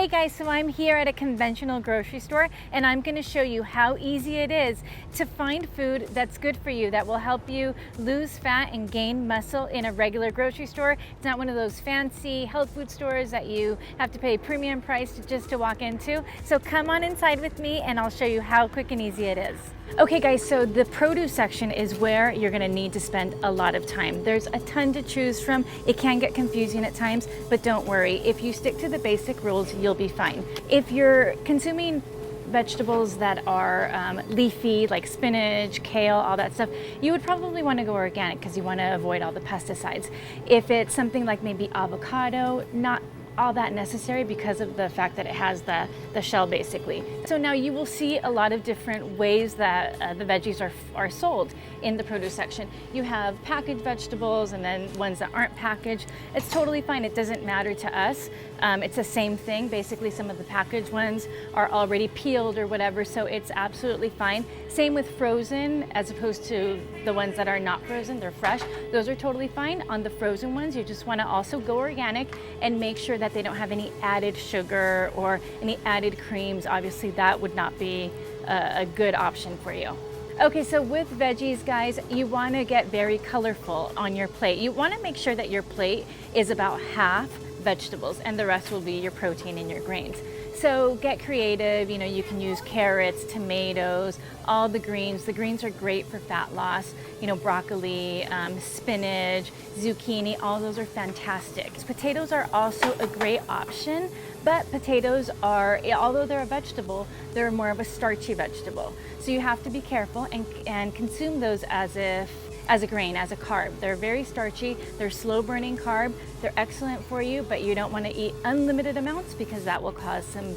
Hey guys, so I'm here at a conventional grocery store and I'm going to show you how easy it is to find food that's good for you, that will help you lose fat and gain muscle in a regular grocery store. It's not one of those fancy health food stores that you have to pay premium price just to walk into. So come on inside with me and I'll show you how quick and easy it is. Okay guys, so the produce section is where you're gonna need to spend a lot of time. There's a ton to choose from. It can get confusing at times, but don't worry. If you stick to the basic rules, you'll be fine. If you're consuming vegetables that are leafy, like spinach, kale, all that stuff, you would probably want to go organic because you want to avoid all the pesticides. If it's something like maybe avocado, not all that necessary because of the fact that it has the shell basically. So now you will see a lot of different ways that the veggies are sold in the produce section. You have packaged vegetables and then ones that aren't packaged. It's totally fine, it doesn't matter to us. It's the same thing. Basically some of the packaged ones are already peeled or whatever, so it's absolutely fine. Same with frozen as opposed to the ones that are not frozen, they're fresh. Those are totally fine. On the frozen ones, you just want to also go organic and make sure that they don't have any added sugar or any added creams. Obviously that would not be a good option for you. Okay, so with veggies, guys, you want to get very colorful on your plate. You want to make sure that your plate is about half vegetables and the rest will be your protein and your grains. So get creative, you know, you can use carrots, tomatoes, all the greens. The greens are great for fat loss, you know, broccoli, spinach, zucchini, all those are fantastic. Potatoes are also a great option, but potatoes are, although they're a vegetable, they're more of a starchy vegetable. So you have to be careful and consume those as a grain, as a carb. They're very starchy, they're slow burning carb, they're excellent for you, but you don't want to eat unlimited amounts because that will cause some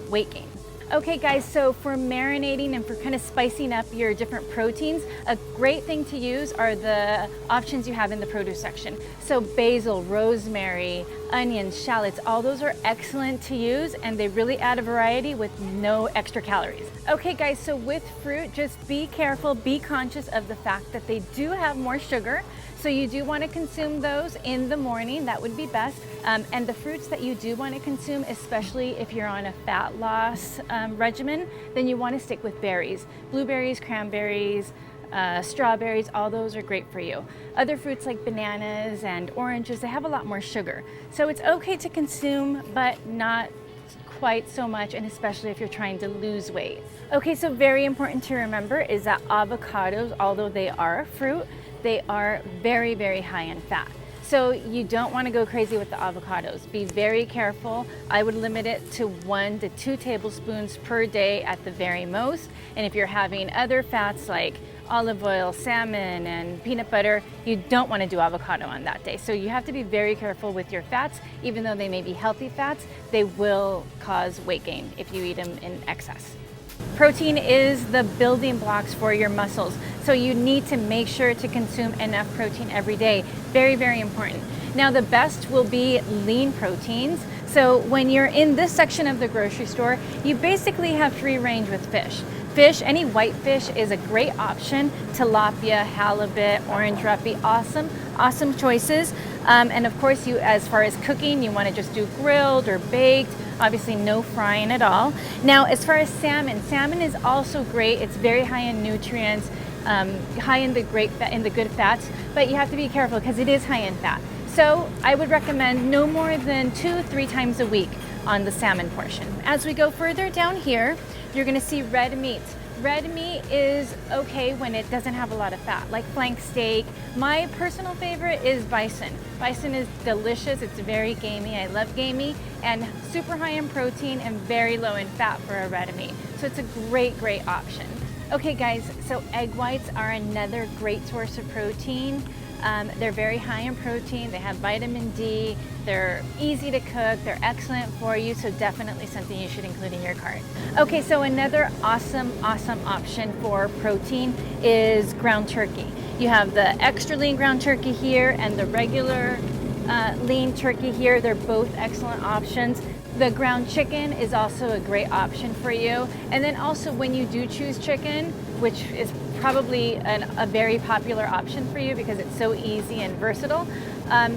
weight gain. Okay guys, so for marinating and for kind of spicing up your different proteins, a great thing to use are the options you have in the produce section. So basil, rosemary, onions, shallots, all those are excellent to use and they really add a variety with no extra calories. Okay guys, so with fruit, just be careful, be conscious of the fact that they do have more sugar. So you do want to consume those in the morning, that would be best. And the fruits that you do want to consume, especially if you're on a fat loss regimen, then you want to stick with berries. Blueberries, cranberries, strawberries, all those are great for you. Other fruits like bananas and oranges, they have a lot more sugar. So it's okay to consume, but not quite so much, and especially if you're trying to lose weight. Okay, so very important to remember is that avocados, although they are a fruit, they are very, very high in fat. So you don't want to go crazy with the avocados. Be very careful. I would limit it to 1 to 2 tablespoons per day at the very most. And if you're having other fats like olive oil, salmon, and peanut butter, you don't want to do avocado on that day. So you have to be very careful with your fats. Even though they may be healthy fats, they will cause weight gain if you eat them in excess. Protein is the building blocks for your muscles, so you need to make sure to consume enough protein every day. Very, very important. Now the best will be lean proteins. So when you're in this section of the grocery store, you basically have free range with fish. Fish, any white fish is a great option. Tilapia, halibut, orange roughy, awesome choices. And of course, you, as far as cooking, you want to just do grilled or baked. Obviously no frying at all. Now as far as salmon is also great. It's very high in nutrients, high in the good fats, but you have to be careful because it is high in fat. So I would recommend no more than 2-3 times a week on the salmon portion. As we go further down here, you're gonna see red meats. Red meat is okay when it doesn't have a lot of fat, like flank steak. My personal favorite is bison. Bison is delicious, it's very gamey, I love gamey, and super high in protein and very low in fat for a red meat. So it's a great, great option. Okay guys, so egg whites are another great source of protein. They're very high in protein, they have vitamin D, they're easy to cook, they're excellent for you, so definitely something you should include in your cart. Okay, so another awesome option for protein is ground turkey. You have the extra lean ground turkey here and the regular lean turkey here. They're both excellent options. The ground chicken is also a great option for you. And then also when you do choose chicken, which is probably a very popular option for you because it's so easy and versatile,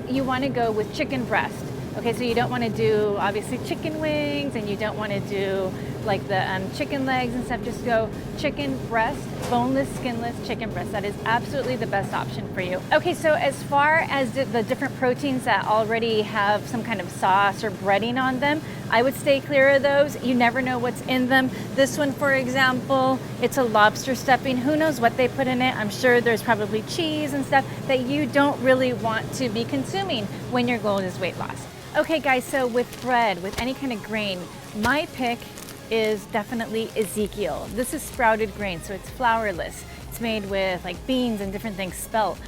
you want to go with chicken breast. Okay, so you don't want to do obviously chicken wings, and you don't want to do like the chicken legs and stuff. Just go chicken breast, boneless, skinless chicken breast. That is absolutely the best option for you. Okay, so as far as the different proteins that already have some kind of sauce or breading on them, I would stay clear of those. You never know what's in them. This one, for example, it's a lobster stuffing. Who knows what they put in it? I'm sure there's probably cheese and stuff that you don't really want to be consuming when your goal is weight loss. Okay guys, so with bread, with any kind of grain, my pick is definitely Ezekiel. This is sprouted grain, so it's flourless. It's made with like beans and different things spelt.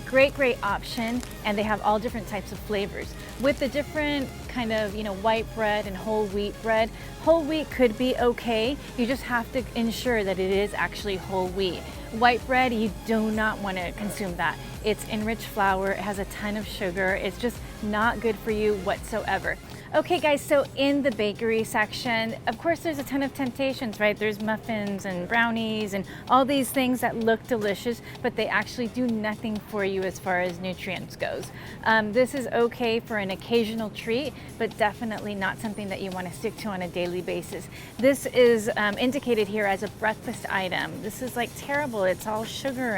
Great option, and they have all different types of flavors. With the different kind of, white bread and whole wheat bread, whole wheat could be okay. You just have to ensure that it is actually whole wheat. White bread, you do not want to consume that. It's enriched flour, it has a ton of sugar. It's just not good for you whatsoever. Okay guys, so in the bakery section, of course there's a ton of temptations, right? There's muffins and brownies and all these things that look delicious, but they actually do nothing for you as far as nutrients goes. This is okay for an occasional treat, but definitely not something that you want to stick to on a daily basis. This is indicated here as a breakfast item. This is like terrible. It's all sugar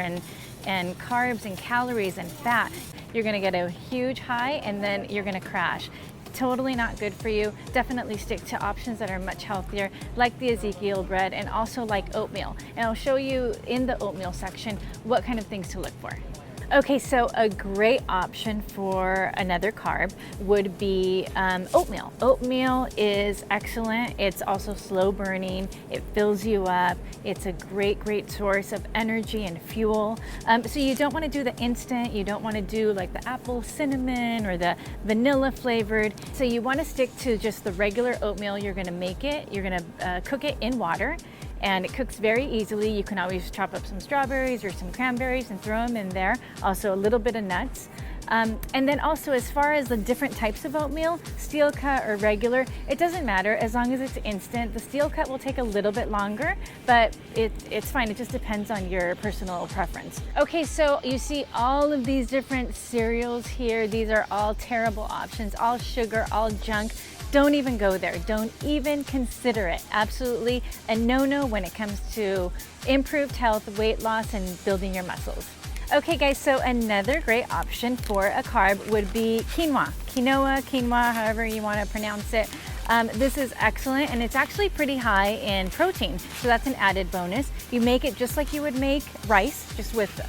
and carbs and calories and fat. You're gonna get a huge high and then you're gonna crash. Totally not good for you. Definitely stick to options that are much healthier, like the Ezekiel bread and also like oatmeal. And I'll show you in the oatmeal section what kind of things to look for. Okay, so a great option for another carb would be oatmeal. Oatmeal is excellent. It's also slow burning. It fills you up. It's a great source of energy and fuel. So you don't want to do the instant. You don't want to do like the apple cinnamon or the vanilla flavored. So you want to stick to just the regular oatmeal. You're going to make it. You're going to cook it in water. And it cooks very easily. You can always chop up some strawberries or some cranberries and throw them in there. Also a little bit of nuts. And then also, as far as the different types of oatmeal, steel cut or regular, it doesn't matter as long as it's instant. The steel cut will take a little bit longer, but it's fine. It just depends on your personal preference. Okay, so you see all of these different cereals here. These are all terrible options, all sugar, all junk. Don't even go there. Don't even consider it. Absolutely a no-no when it comes to improved health, weight loss, and building your muscles. Okay guys, so another great option for a carb would be quinoa. Quinoa, however you want to pronounce it. This is excellent, and it's actually pretty high in protein, so that's an added bonus. You make it just like you would make rice, just with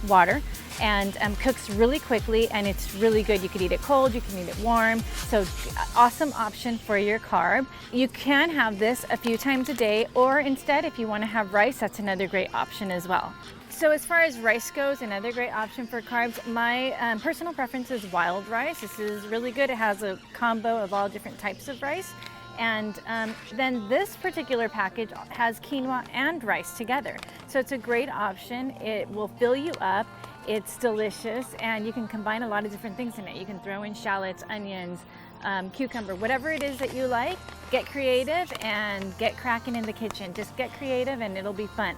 water, and cooks really quickly, and it's really good. You could eat it cold, you can eat it warm, so awesome option for your carb. You can have this a few times a day, or instead, if you want to have rice, that's another great option as well. So as far as rice goes, another great option for carbs, my personal preference is wild rice. This is really good. It has a combo of all different types of rice. And then this particular package has quinoa and rice together. So it's a great option. It will fill you up. It's delicious, and you can combine a lot of different things in it. You can throw in shallots, onions, cucumber, whatever it is that you like. Get creative and get cracking in the kitchen. Just get creative and it'll be fun.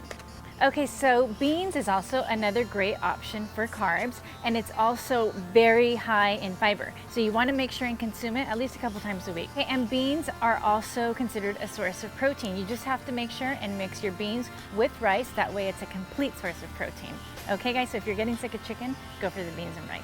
Okay, so beans is also another great option for carbs, and it's also very high in fiber. So you want to make sure and consume it at least a couple times a week. Okay, and beans are also considered a source of protein. You just have to make sure and mix your beans with rice. That way it's a complete source of protein. Okay guys, so if you're getting sick of chicken, go for the beans and rice.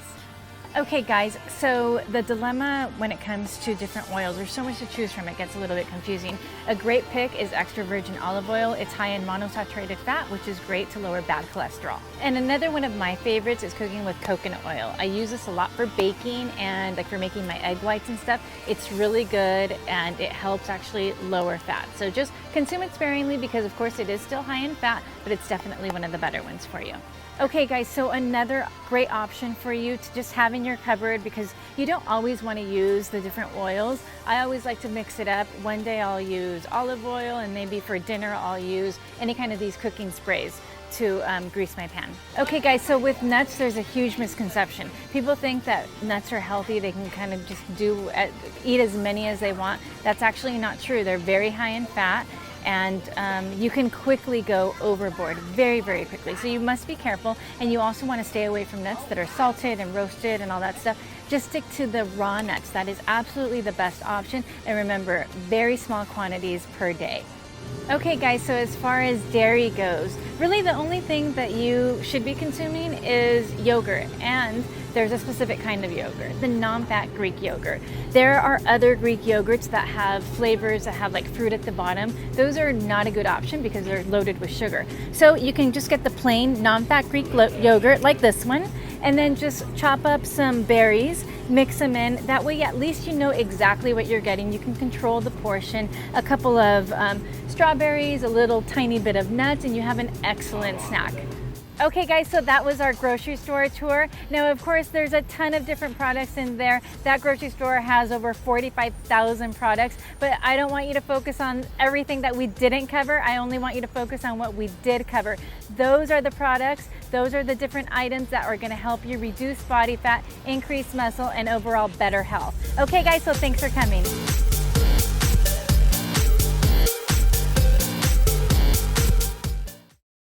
Okay guys, so the dilemma when it comes to different oils, there's so much to choose from, it gets a little bit confusing. A great pick is extra virgin olive oil. It's high in monosaturated fat, which is great to lower bad cholesterol. And another one of my favorites is cooking with coconut oil. I use this a lot for baking and like for making my egg whites and stuff. It's really good, and it helps actually lower fat. So just consume it sparingly, because of course it is still high in fat, but it's definitely one of the better ones for you. Okay guys, so another great option for you to just have in your cupboard, because you don't always want to use the different oils. I always like to mix it up. One day I'll use olive oil, and maybe for dinner I'll use any kind of these cooking sprays to grease my pan. Okay guys, so with nuts, there's a huge misconception. People think that nuts are healthy. They can kind of just eat as many as they want. That's actually not true. They're very high in fat, and you can quickly go overboard very, very quickly. So you must be careful, and you also want to stay away from nuts that are salted and roasted and all that stuff. Just stick to the raw nuts. That is absolutely the best option. And remember, very small quantities per day. Okay guys, so as far as dairy goes, really the only thing that you should be consuming is yogurt, and there's a specific kind of yogurt, the non-fat Greek yogurt. There are other Greek yogurts that have flavors that have like fruit at the bottom. Those are not a good option because they're loaded with sugar. So you can just get the plain non-fat Greek yogurt like this one, and then just chop up some berries, mix them in. That way at least you know exactly what you're getting. You can control the portion, a couple of strawberries, a little tiny bit of nuts, and you have an excellent snack. Okay guys, so that was our grocery store tour. Now of course there's a ton of different products in there. That grocery store has over 45,000 products, but I don't want you to focus on everything that we didn't cover. I only want you to focus on what we did cover. Those are the products, those are the different items that are gonna help you reduce body fat, increase muscle, and overall better health. Okay guys, so thanks for coming.